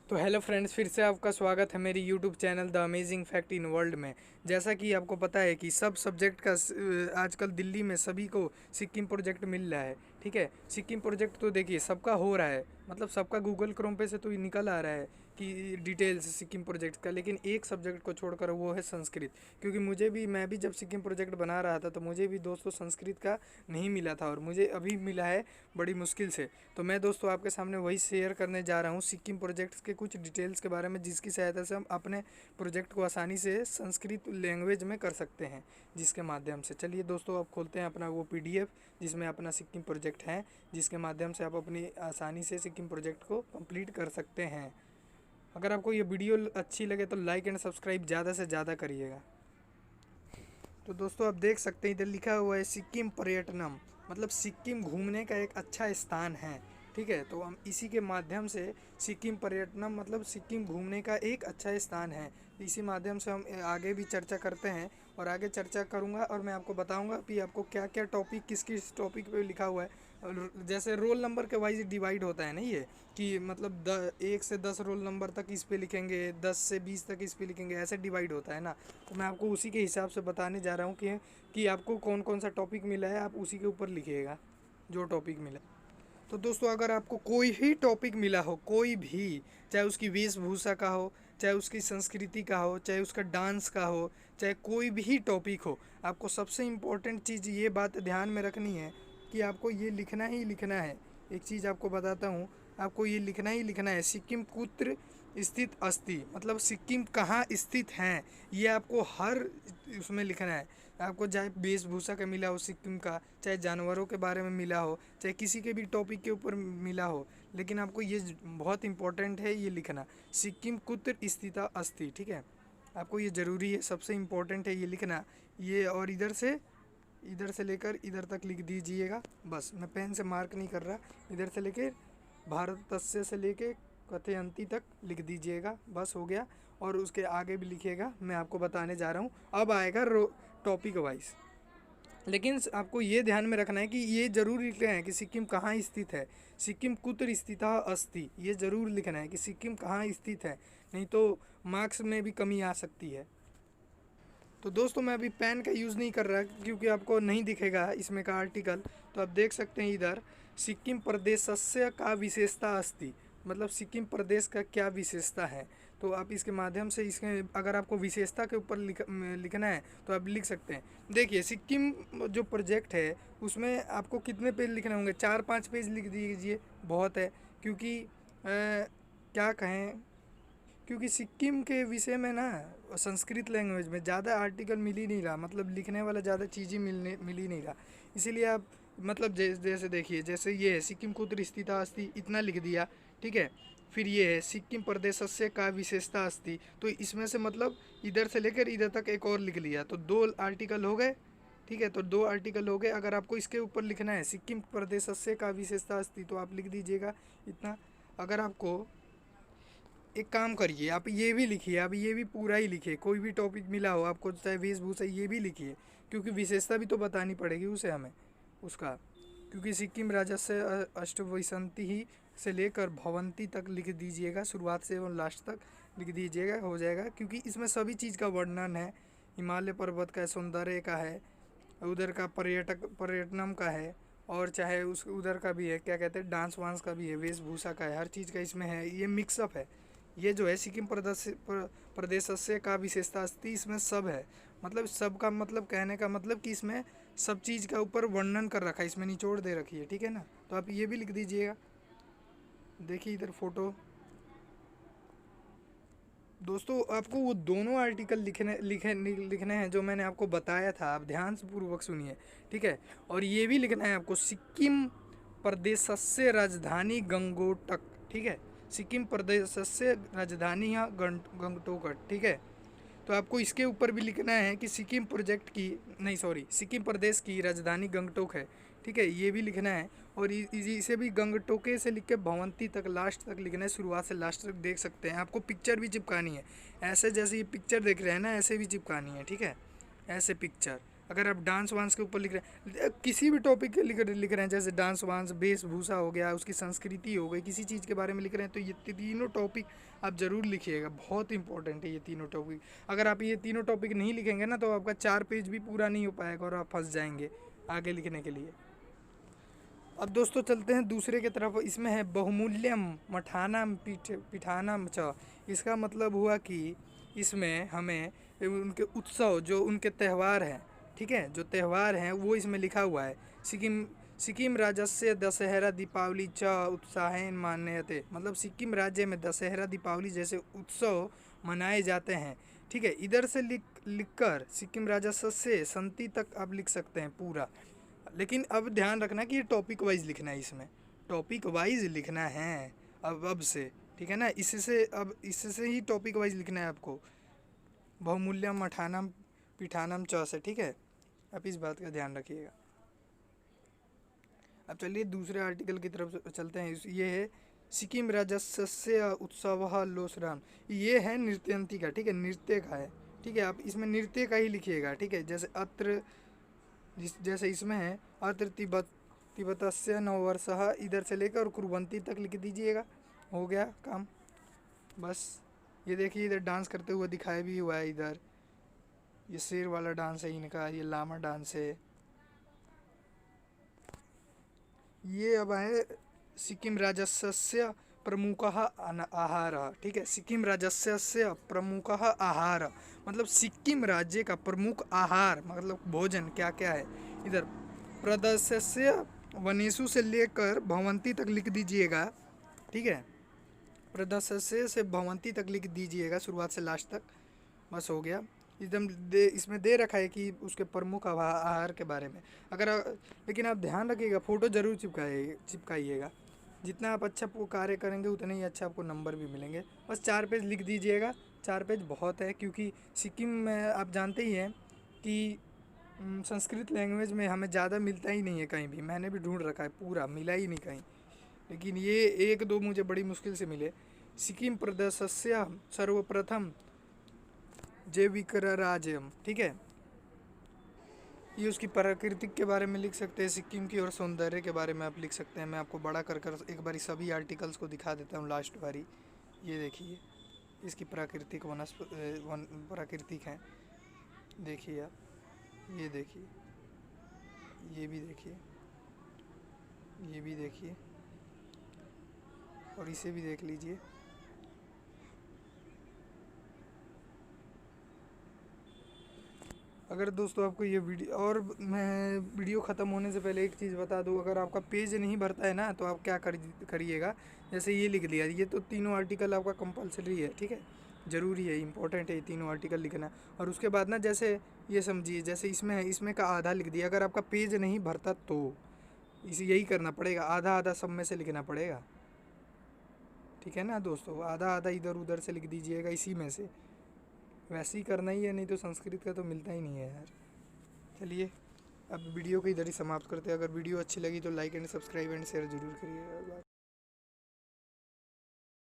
तो hello friends, फिर से आपका स्वागत है मेरी YouTube channel the amazing fact in world में। जैसा कि आपको पता है कि सब सब्जेक्ट का आजकल दिल्ली में सभी को सिक्किम प्रोजेक्ट मिल रहा है। ठीक है, सिक्किम प्रोजेक्ट तो देखिए सबका हो रहा है, मतलब सबका गूगल क्रोम पे से तो ये निकल आ रहा है कि डिटेल्स सिक्किम प्रोजेक्ट का, लेकिन एक सब्जेक्ट को छोड़कर वो है संस्कृत। क्योंकि मैं भी जब सिक्किम प्रोजेक्ट बना रहा था तो मुझे भी दोस्तों संस्कृत का नहीं मिला था और मुझे अभी मिला है बड़ी मुश्किल से। तो मैं दोस्तों आपके सामने वही शेयर करने जा रहा हूँ सिक्किम प्रोजेक्ट्स के कुछ डिटेल्स के बारे में, जिसकी सहायता से हम अपने प्रोजेक्ट को आसानी से संस्कृत लैंग्वेज में कर सकते हैं, जिसके माध्यम से चलिए दोस्तों आप खोलते हैं अपना वो पीडीएफ जिसमें अपना सिक्किम प्रोजेक्ट है, जिसके माध्यम से आप अपनी आसानी से सिक्किम प्रोजेक्ट को कंप्लीट कर सकते हैं। अगर आपको ये वीडियो अच्छी लगे तो लाइक एंड सब्सक्राइब ज़्यादा से ज़्यादा करिएगा। तो दोस्तों आप देख सकते हैं इधर लिखा हुआ है सिक्किम पर्यटनम, मतलब सिक्किम घूमने का एक अच्छा स्थान है। ठीक है, तो हम इसी के माध्यम से सिक्किम पर्यटनम मतलब सिक्किम घूमने का एक अच्छा स्थान है, इसी माध्यम से हम आगे भी चर्चा करते हैं और आगे चर्चा करूंगा और मैं आपको बताऊंगा कि आपको क्या क्या टॉपिक किस किस टॉपिक पे लिखा हुआ है। और जैसे रोल नंबर के वाइज डिवाइड होता है ना ये, कि मतलब 1 से 10 रोल नंबर तक इस पे लिखेंगे, 10 से 20 तक इस पे लिखेंगे, ऐसे डिवाइड होता है ना। तो मैं आपको उसी के हिसाब से बताने जा रहा हूँ कि आपको कौन कौन सा टॉपिक मिला है, आप उसी के ऊपर लिखिएगा जो टॉपिक मिला। तो दोस्तों अगर आपको कोई भी टॉपिक मिला हो, कोई भी, चाहे उसकी वेशभूषा का हो, चाहे उसकी संस्कृति का हो, चाहे उसका डांस का हो, चाहे कोई भी टॉपिक हो, आपको सबसे इम्पोर्टेंट चीज़ ये बात ध्यान में रखनी है कि आपको ये लिखना ही लिखना है। एक चीज़ आपको बताता हूँ, आपको ये लिखना ही लिखना है सिक्किम कुत्र स्थित अस्ति, मतलब सिक्किम कहाँ स्थित हैं, ये आपको हर उसमें लिखना है। आपको चाहे वेशभूषा का मिला हो सिक्किम का, चाहे जानवरों के बारे में मिला हो, चाहे किसी के भी टॉपिक के ऊपर मिला हो, लेकिन आपको ये बहुत इंपॉर्टेंट है ये लिखना, सिक्किम कुत्र स्थित अस्ति। ठीक है, आपको ये ज़रूरी है, सबसे इम्पोर्टेंट है ये लिखना। ये और इधर से लेकर इधर तक लिख दीजिएगा बस। मैं पेन से मार्क नहीं कर रहा, इधर से लेकर भारत तस्य से लेके कथयंती तक लिख दीजिएगा, बस हो गया। और उसके आगे भी लिखिएगा, मैं आपको बताने जा रहा हूँ। अब आएगा टॉपिक वाइज, लेकिन आपको ये ध्यान में रखना है कि ये जरूर लिखना है कि सिक्किम कहाँ स्थित है, सिक्किम कुत्र स्थितः अस्ति, ये ज़रूर लिखना है कि सिक्किम कहाँ स्थित है, नहीं तो मार्क्स में भी कमी आ सकती है। तो दोस्तों मैं अभी पेन का यूज़ नहीं कर रहा क्योंकि आपको नहीं दिखेगा इसमें का आर्टिकल। तो आप देख सकते हैं इधर सिक्किम प्रदेशस्य का विशेषता अस्ति, मतलब सिक्किम प्रदेश का क्या विशेषता है। तो आप इसके माध्यम से इसके अगर आपको विशेषता के ऊपर लिखना है तो आप लिख सकते हैं। देखिए सिक्किम जो प्रोजेक्ट है उसमें आपको कितने पेज लिखने होंगे, 4-5 पेज लिख दीजिए, बहुत है। क्योंकि क्या कहें, क्योंकि सिक्किम के विषय में ना संस्कृत लैंग्वेज में ज़्यादा आर्टिकल मिल ही नहीं रहा, मतलब लिखने वाला ज़्यादा चीज़ ही मिल ही नहीं रहा। इसीलिए आप मतलब जैसे देखिए, जैसे ये है सिक्किम कुत्र स्थिता अस्ति, इतना लिख दिया। ठीक है, फिर ये है सिक्किम प्रदेशस्य का विशेषता अस्ति, तो इसमें से मतलब इधर से लेकर इधर तक एक और लिख लिया, तो 2 आर्टिकल हो गए। ठीक है, तो 2 आर्टिकल हो गए। अगर आपको इसके ऊपर लिखना है सिक्किम प्रदेशस्य का विशेषता अस्ति, तो आप लिख दीजिएगा इतना। अगर आपको एक काम करिए, आप ये भी लिखिए, आप ये भी पूरा ही लिखिए, कोई भी टॉपिक मिला हो आपको, चाहे वेशभूषा, ये भी लिखिए, क्योंकि विशेषता भी तो बतानी पड़ेगी उसे हमें उसका। क्योंकि सिक्किम राजस्य अष्टविंशति ही से लेकर भवंती तक लिख दीजिएगा, शुरुआत से और लास्ट तक लिख दीजिएगा, हो जाएगा। क्योंकि इसमें सभी चीज़ का वर्णन है, हिमालय पर्वत का, सौंदर्य का है, उधर का पर्यटनम का है, और चाहे उस उधर का भी है, क्या कहते हैं, डांस वांस का भी है, वेशभूषा का है, हर चीज़ का इसमें है, ये मिक्सअप है। ये जो है सिक्किम प्रदेशस्य का विशेषता अस्ति, इसमें सब है, मतलब सब का मतलब कहने का मतलब कि इसमें सब चीज़ का ऊपर वर्णन कर रखा है, इसमें निचोड़ दे रखी है। ठीक है ना, तो आप ये भी लिख दीजिएगा। देखिए इधर फोटो। दोस्तों आपको वो दोनों आर्टिकल लिखने हैं जो मैंने आपको बताया था, आप ध्यान से पूर्वक सुनिए। ठीक है, और ये भी लिखना है आपको सिक्किम प्रदेशस्य राजधानी गंगटोक। ठीक है, सिक्किम प्रदेशस्य राजधानी यहाँ गंगटोक। ठीक है, तो आपको इसके ऊपर भी लिखना है कि सिक्किम प्रोजेक्ट की, नहीं सॉरी, सिक्किम प्रदेश की राजधानी गंगटोक है। ठीक है, ये भी लिखना है। और इसे भी गंगटोके से लिख के भवंती तक लास्ट तक लिखना है, शुरुआत से लास्ट तक देख सकते हैं। आपको पिक्चर भी चिपकानी है, ऐसे जैसे ये पिक्चर देख रहे हैं ना, ऐसे भी चिपकानी है। ठीक है, ऐसे पिक्चर अगर आप डांस वांस के ऊपर लिख रहे हैं, किसी भी टॉपिक के लिख रहे हैं, जैसे डांस वांस, वेशभूषा हो गया, उसकी संस्कृति हो गई, किसी चीज़ के बारे में लिख रहे हैं, तो ये तीनों टॉपिक आप ज़रूर लिखिएगा। बहुत इंपॉर्टेंट है ये तीनों टॉपिक। अगर आप ये तीनों टॉपिक नहीं लिखेंगे ना, तो आपका 4 पेज भी पूरा नहीं हो पाएगा और आप फंस जाएंगे आगे लिखने के लिए। अब दोस्तों चलते हैं दूसरे की तरफ। इसमें है बहुमूल्यम मठानाम पीठानाम च। इसका मतलब हुआ कि इसमें हमें उनके उत्सव, जो उनके त्यौहार हैं, ठीक है, जो त्यौहार हैं वो इसमें लिखा हुआ है। सिक्किम राज्यस्य दशहरा दीपावली च उत्साहेन मान्यते। मतलब सिक्किम राज्य में दशहरा दीपावली जैसे उत्सव मनाए जाते हैं, ठीक है। इधर से लिखकर सिक्किम राज्यस्य से संति तक आप लिख सकते हैं पूरा। लेकिन अब ध्यान रखना कि ये टॉपिक वाइज लिखना है, इसमें टॉपिक वाइज लिखना है अब से, ठीक है ना। इससे ही टॉपिक वाइज लिखना है आपको। बहुमूल्यम मठानम पीठानम च से, ठीक है। आप इस बात का ध्यान रखिएगा। अब चलिए दूसरे आर्टिकल की तरफ चलते हैं। ये है सिक्किम राज्यस्य उत्सव लोसराम। ये है नृत्यंती का, ठीक है, नृत्य का है, ठीक है। आप इसमें नृत्य का ही लिखिएगा, ठीक है। जैसे इसमें है अत्र तिब्बतस्य नववर्षः, इधर से लेकर और कुर्वंती तक लिख दीजिएगा, हो गया काम बस। ये देखिए इधर डांस करते हुए दिखाया भी हुआ है। इधर ये शेर वाला डांस है इनका, ये लामा डांस है। ये अब है सिक्किम राज्यस्य प्रमुखः आहारः, ठीक है। सिक्किम राज्यस्य प्रमुखः आहार मतलब सिक्किम राज्य का प्रमुख आहार मतलब भोजन क्या क्या है। इधर प्रदेशस्य वनेषु से लेकर भवंती तक लिख दीजिएगा, ठीक है। प्रदेशस्य से भवंती तक लिख दीजिएगा, शुरुआत से लास्ट तक, बस हो गया। एकदम इसमें दे रखा है कि उसके प्रमुख आहार के बारे में। लेकिन आप ध्यान रखिएगा, फ़ोटो ज़रूर चिपकाइएगा। जितना आप अच्छा कार्य करेंगे उतने ही अच्छा आपको नंबर भी मिलेंगे। बस 4 पेज लिख दीजिएगा, 4 पेज बहुत है, क्योंकि सिक्किम में आप जानते ही हैं कि संस्कृत लैंग्वेज में हमें ज़्यादा मिलता ही नहीं है कहीं भी। मैंने भी ढूंढ रखा है, पूरा मिला ही नहीं कहीं, लेकिन ये 1-2 मुझे बड़ी मुश्किल से मिले। सिक्किम प्रदेशस्य सर्वप्रथम जैविक राज्यम, ठीक है। ये उसकी प्राकृतिक के बारे में लिख सकते हैं, सिक्किम की और सौंदर्य के बारे में आप लिख सकते हैं। मैं आपको बड़ा कर एक बारी सभी आर्टिकल्स को दिखा देता हूँ लास्ट बारी। ये देखिए इसकी प्राकृतिक प्राकृतिक हैं, देखिए आप, ये देखिए, ये भी देखिए, ये भी देखिए, और इसे भी देख लीजिए। अगर दोस्तों आपको ये वीडियो, और मैं वीडियो ख़त्म होने से पहले एक चीज़ बता दूं, अगर आपका पेज नहीं भरता है ना, तो आप क्या करिएगा, जैसे ये लिख लिया, ये तो तीनों आर्टिकल आपका कंपलसरी है, ठीक है, ज़रूरी है, इंपॉर्टेंट है ये तीनों आर्टिकल लिखना। और उसके बाद ना, जैसे ये समझिए, जैसे इसमें है, इसमें का आधा लिख दिया। अगर आपका पेज नहीं भरता तो यही करना पड़ेगा, आधा आधा सब में से लिखना पड़ेगा, ठीक है ना दोस्तों। आधा आधा इधर उधर से लिख दीजिएगा, इसी में से वैसे ही करना ही है, नहीं तो संस्कृत का तो मिलता ही नहीं है यार। चलिए अब वीडियो को इधर ही समाप्त करते हैं। अगर वीडियो अच्छी लगी तो like and subscribe and share ज़रूर करिएगा।